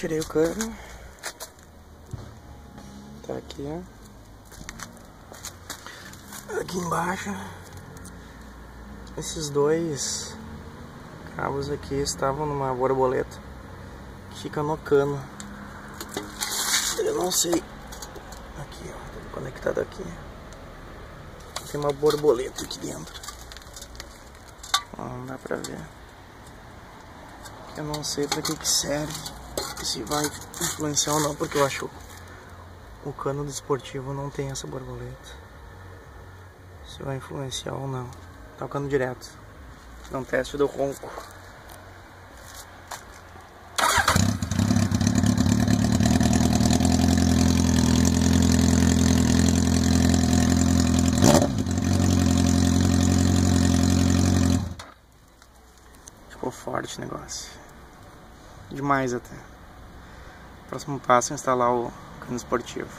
tirei o cano. Tá aqui, ó. Aqui embaixo, esses dois cabos aqui estavam numa borboleta que fica no cano. Eu não sei. Aqui, ó, tá conectado aqui. Tem uma borboleta aqui dentro. Ó, não dá pra ver. Eu não sei pra que serve, se vai influenciar ou não, porque eu acho o cano do esportivo não tem essa borboleta. Se vai influenciar ou não. Tá o cano direto. É um teste do ronco. Ficou forte o negócio. Demais até. Próximo passo é instalar o cano esportivo.